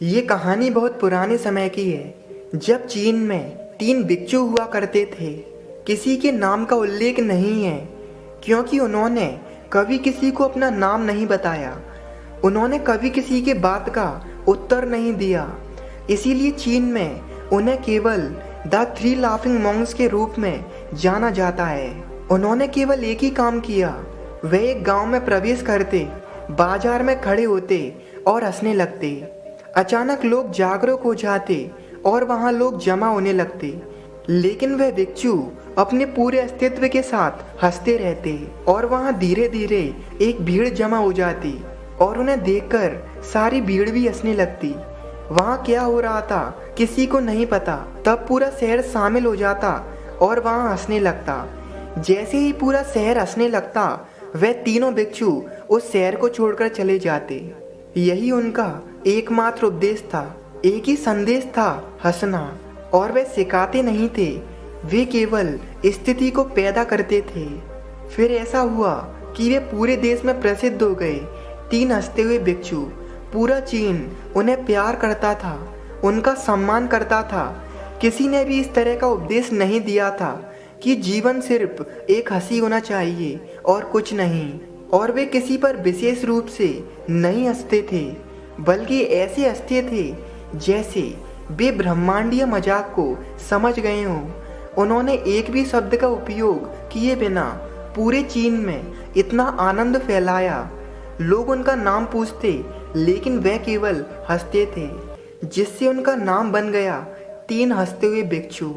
ये कहानी बहुत पुराने समय की है, जब चीन में 3 भिक्षु हुआ करते थे। किसी के नाम का उल्लेख नहीं है, क्योंकि उन्होंने कभी किसी को अपना नाम नहीं बताया। उन्होंने कभी किसी के बात का उत्तर नहीं दिया। इसीलिए चीन में उन्हें केवल द 3 लाफिंग मॉन्क्स के रूप में जाना जाता है। उन्होंने केवल एक ही काम किया, वे एक गांव में प्रवेश करते, बाजार में खड़े होते और हंसने लगते। अचानक लोग जागरूक हो जाते और वहां लोग जमा होने लगते, लेकिन वह भिक्षु अपने पूरे अस्तित्व के साथ हंसते रहते और वहां धीरे धीरे एक भीड़ जमा हो जाती और उन्हें देखकर सारी भीड़ भी हंसने लगती। वहां क्या हो रहा था किसी को नहीं पता। तब पूरा शहर शामिल हो जाता और वहां हंसने लगता। जैसे ही पूरा शहर हंसने लगता, वह तीनों भिक्षु उस शहर को छोड़कर चले जाते। यही उनका एकमात्र उपदेश था, एक ही संदेश था, हंसना। और वे सिखाते नहीं थे, वे केवल स्थिति को पैदा करते थे। फिर ऐसा हुआ कि वे पूरे देश में प्रसिद्ध हो गए। 3 हंसते हुए भिक्षु। पूरा चीन उन्हें प्यार करता था, उनका सम्मान करता था। किसी ने भी इस तरह का उपदेश नहीं दिया था कि जीवन सिर्फ एक हंसी होना चाहिए और कुछ नहीं। और वे किसी पर विशेष रूप से नहीं हंसते थे, बल्कि ऐसे हंसते थे जैसे वे ब्रह्मांडीय मजाक को समझ गए हों। उन्होंने एक भी शब्द का उपयोग किए बिना पूरे चीन में इतना आनंद फैलाया। लोग उनका नाम पूछते, लेकिन वह केवल हंसते थे, जिससे उनका नाम बन गया 3 हंसते हुए भिक्षु।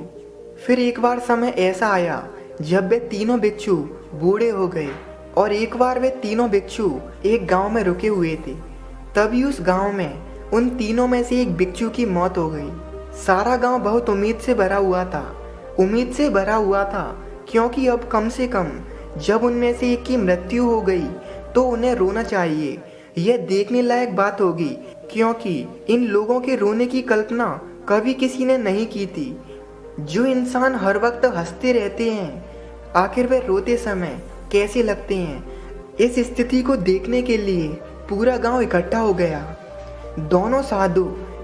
फिर एक बार समय ऐसा आया जब वे तीनों भिक्षु बूढ़े हो गए और एक बार वे तीनों भिक्षु एक गांव में रुके हुए थे। तभी उस गांव में उन तीनों में से एक भिक्षु की मौत हो गई। सारा गांव बहुत उम्मीद से भरा हुआ था। उम्मीद से भरा हुआ था क्योंकि अब कम से कम जब उनमें से एक की मृत्यु हो गई तो उन्हें रोना चाहिए। यह देखने लायक बात होगी, क्योंकि इन लोगों के रोने की कल्पना कभी किसी ने नहीं की थी। जो इंसान हर वक्त हंसते रहते हैं, आखिर वे रोते समय कैसे लगते हैं। इस स्थिति को देखने के लिए पूरा गांव इकट्ठा हो गया। दोनों साधु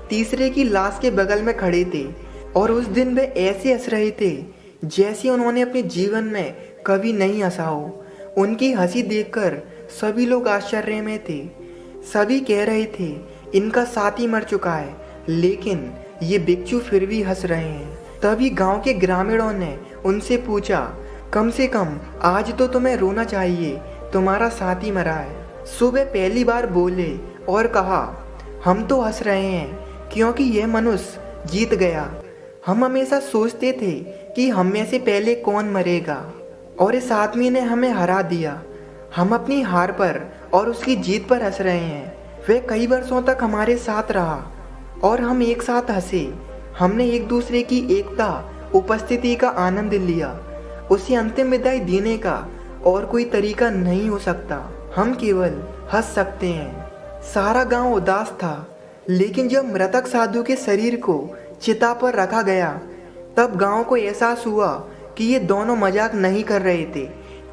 तीसरे की लाश के बगल में खड़े थे और उस दिन वे ऐसे हंस रहे थे जैसे उन्होंने अपने जीवन में कभी नहीं हंसा हो। उनकी हंसी देखकर सभी लोग आश्चर्य में थे। सभी कह रहे थे, इनका साथी मर चुका है, लेकिन ये भिक्षु फिर भी हंस रहे हैं। तभी गांव के ग्रामीणों ने उनसे पूछा, कम से कम आज तो तुम्हें रोना चाहिए, तुम्हारा साथी मरा है। सुबह पहली बार बोले और कहा, हम तो हंस रहे हैं क्योंकि यह मनुष्य जीत गया। हम हमेशा सोचते थे कि हम में से पहले कौन मरेगा, और इस आदमी ने हमें हरा दिया। हम अपनी हार पर और उसकी जीत पर हंस रहे हैं। वह कई वर्षों तक हमारे साथ रहा और हम एक साथ हंसे। हमने एक दूसरे की एकता, उपस्थिति का आनंद लिया। उसे अंतिम विदाई देने का और कोई तरीका नहीं हो सकता। हम केवल हंस सकते हैं। सारा गांव उदास था, लेकिन जब मृतक साधु के शरीर को चिता पर रखा गया, तब गांव को एहसास हुआ कि ये दोनों मजाक नहीं कर रहे थे।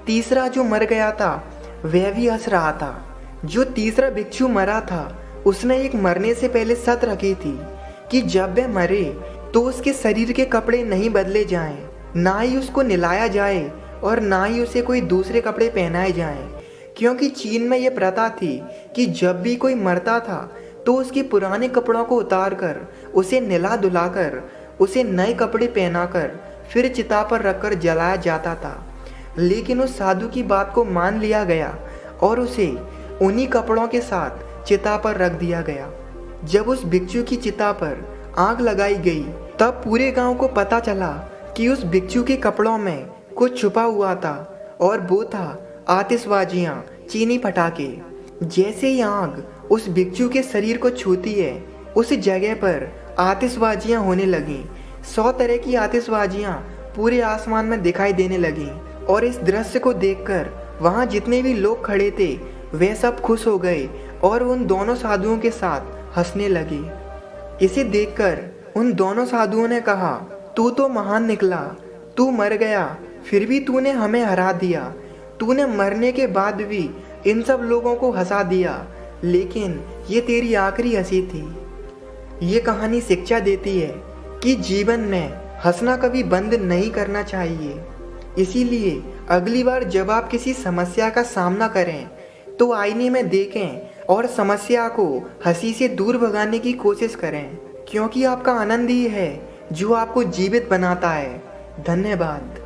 तीसरा जो मर गया था वह भी हंस रहा था। जो तीसरा भिक्षु मरा था, उसने एक मरने से पहले शर्त रखी थी कि जब वह मरे तो उसके शरीर के कपड़े नहीं बदले जाएं, ना ही उसको नहलाया जाए और ना ही उसे कोई दूसरे कपड़े पहनाए जाएं। क्योंकि चीन में यह प्रथा थी कि जब भी कोई मरता था तो उसके पुराने कपड़ों को उतारकर उसे नहला धुलाकर उसे नए कपड़े पहनाकर फिर चिता पर रखकर जलाया जाता था। लेकिन उस साधु की बात को मान लिया गया और उसे उन्हीं कपड़ों के साथ चिता पर रख दिया गया। जब उस भिक्षु की चिता पर आग लगाई गई, तब पूरे गांव को पता चला कि उस भिक्षु के कपड़ों में कुछ छुपा हुआ था, और वो था आतिशबाजियां, चीनी पटाखे। जैसे ही आग उस भिक्षु के शरीर को छूती है, उस जगह पर आतिशबाजियां होने लगीं। 100 तरह की आतिशबाजियां पूरे आसमान में दिखाई देने लगीं, और इस दृश्य को देखकर वहां जितने भी लोग खड़े थे वे सब खुश हो गए और उन दोनों साधुओं के साथ हंसने लगे। इसे देखकर उन दोनों साधुओं ने कहा, तू तो महान निकला, तू मर गया फिर भी तूने हमें हरा दिया। तूने मरने के बाद भी इन सब लोगों को हंसा दिया, लेकिन ये तेरी आखिरी हंसी थी। ये कहानी शिक्षा देती है कि जीवन में हंसना कभी बंद नहीं करना चाहिए। इसीलिए अगली बार जब आप किसी समस्या का सामना करें तो आईने में देखें और समस्या को हंसी से दूर भगाने की कोशिश करें, क्योंकि आपका आनंद ही है जो आपको जीवित बनाता है। धन्यवाद।